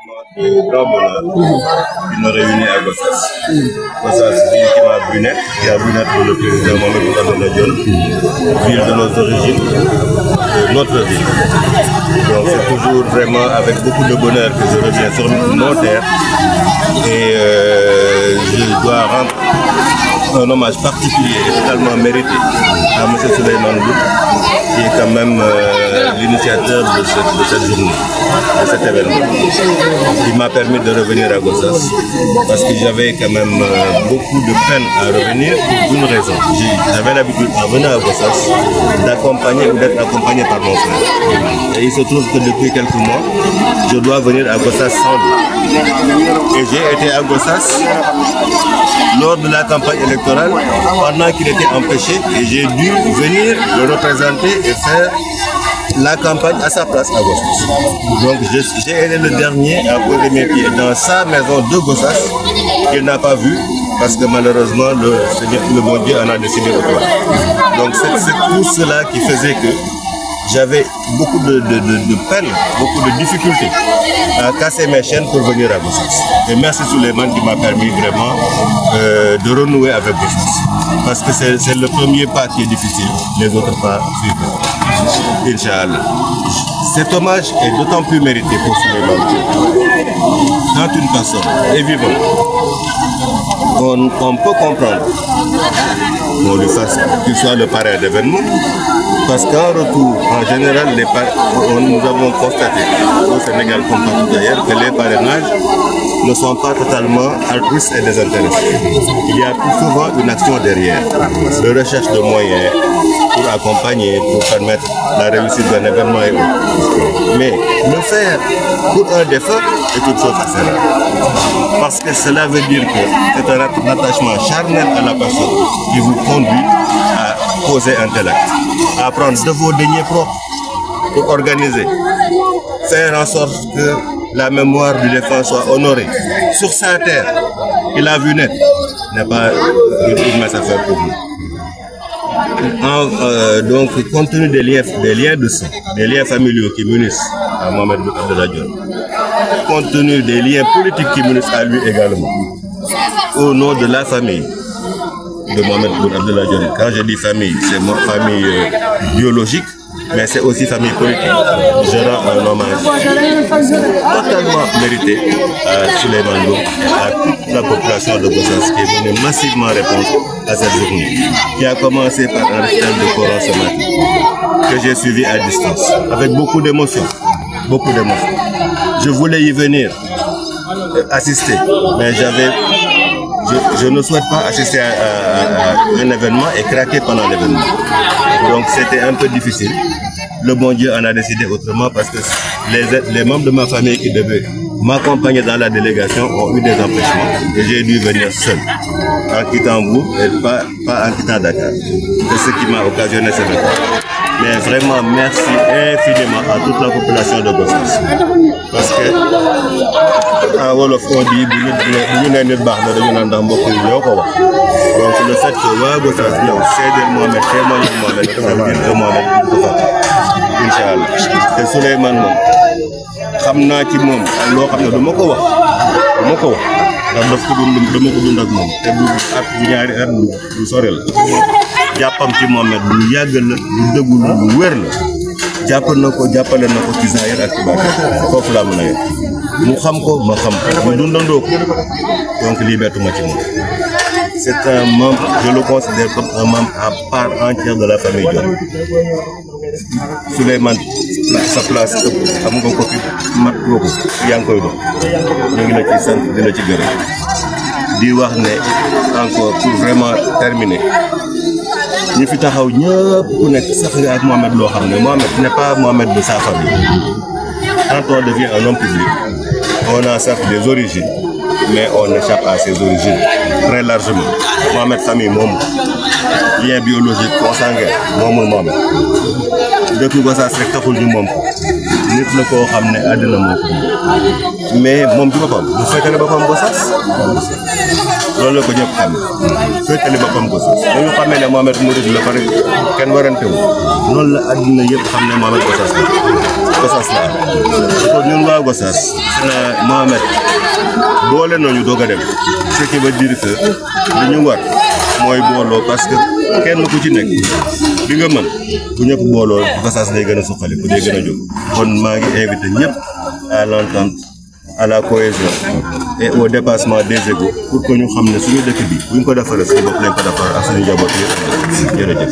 de grand bonheur qui nous réunit à Gossas. Gossas, ville qui m'a brunette, qui a brunette pour le président Mohamed Abdallah Dionne, ville de nos origines, de notre ville. Donc c'est toujours vraiment avec beaucoup de bonheur que je reviens sur mon terre et je dois rendre un hommage particulier et totalement mérité à M. Souleymane Mboup, qui est quand même l'initiateur de cette journée, de cet événement. Il m'a permis de revenir à Gossas parce que j'avais quand même beaucoup de peine à revenir pour une raison. J'avais l'habitude en venant à Gossas d'accompagner ou d'être accompagné par mon frère. Et il se trouve que depuis quelques mois, je dois venir à Gossas sans lui. Et j'ai été à Gossas lors de la campagne électorale pendant qu'il était empêché et j'ai dû venir le représenter et faire la campagne à sa place à Gossas. Donc j'ai été le dernier à poser mes pieds dans sa maison de Gossas qu'il n'a pas vu parce que malheureusement le bon Dieu en a décidé autrement. Donc c'est tout cela qui faisait que j'avais beaucoup de peine, beaucoup de difficultés à casser mes chaînes pour venir à Gossas. Et merci Souleymane qui m'a permis vraiment de renouer avec Gossas. Parce que c'est le premier pas qui est difficile, les autres pas suivent. Inch'Allah. Cet hommage est d'autant plus mérité pour Souleymane. Quand une personne est vivante, on peut comprendre qu'on lui fasse qu'il soit le parrain d'événements. Parce qu'en retour, en général, nous avons constaté au Sénégal comme partout ailleurs que les parrainages ne sont pas totalement altruistes et désintéressés. Il y a tout souvent une action derrière, de recherche de moyens pour accompagner, pour permettre la réussite d'un événement et autres. Mais le faire pour un défunt est une chose assez rare. Parce que cela veut dire que c'est un attachement charnel à la personne qui vous conduit à poser un tel acte, à prendre de vos deniers propres pour organiser, faire en sorte que la mémoire du défunt soit honorée. Sur sa terre, il a vu naître, n'est pas une mince affaire pour nous. Donc, compte tenu des liens de sang, des liens familiaux qui munissent à Mohamed Abdallah Dionne, compte tenu des liens politiques qui munissent à lui également, au nom de la famille de Mohamed Abdallah Dionne. Quand je dis famille, c'est ma famille biologique, mais c'est aussi famille politique. Je rends un hommage totalement mérité à Souleymane Mboup, à toute la population de Gossas qui est venue massivement répondre à cette journée, qui a commencé par un récital de Coran ce matin, que j'ai suivi à distance, avec beaucoup d'émotions, beaucoup d'émotions. Je voulais y venir, assister, mais je ne souhaite pas assister à un événement et craquer pendant l'événement. Donc c'était un peu difficile. Le bon Dieu en a décidé autrement parce que les membres de ma famille qui devaient m'accompagner dans la délégation ont eu des empêchements et j'ai dû venir seul, en quittant vous et pas en quittant Dakar. C'est ce qui m'a occasionné ce matin. Mais vraiment merci infiniment à toute la population de Gossas. Parce que en Wolof on dit donc le fait que waa Gossas ñëw seedeel Mohamed témoigner Mohamed Inch'Allah. te Souleymane moom xam naa ci moom loo xam ne dama ko wax ndax daf ko dama ko dund ak moom te du at bu ñaari at du sore la. jàppam ci Mohamed lu yàgg la lu dëggu lu wér la jàppale na ko ci zaahir ak ci baatin foofu laa mën a yem mu xam ko ma xam ko mu dundandoo ko donc lii bettuma ci moom. C'est un membre, je le considère comme un membre à part entière de la famille Dionne. Souleymane sa place am nga ko fi mat googu yaa ngi koy doon ñu ngi la ci sant di la ci gërëm di wax ne encore pour vraiment terminer ñi fi taxaw ñëpp ku nekk sax nga ak Mohamed loo xam ne Mohamed n'est pas Mohamed de sa famille. Quand on devient un homme public, on a certes des origines, mais on échappe à ses origines très largement. Mohamed famille moom lien biologique consanguin moomul Mohamed dëkk Gossas rek taxul ñu moom ko nit la koo xam ne àddina moo ko mais moom ci boppam bu fekkee ne boppam Gossas loolu la ko ñëpp xam féetali boppam Gossas dañu xamee ne Mohamed Mouride la pare kenn warante wu noonu la àddina yëpp xam ne Mohamed Gossas la kon ñun waa Gossas su ne Mohamed boole nañu doog a dem ce qui veut dire que li ñu war mooy booloo parce que kenn ku ci nekk bi nga mën bu ñëpp booloo Gossas lay gën a suqali ku dee gën a jóg kon maa ngi invité ñëpp à l'entente à la cohésion et au dépassement des égos pour que ñu xam ne suñu dëkk bi buñ ko defaree suñu bopp lañ ko defar ak suñu njaboot yi jërëjëf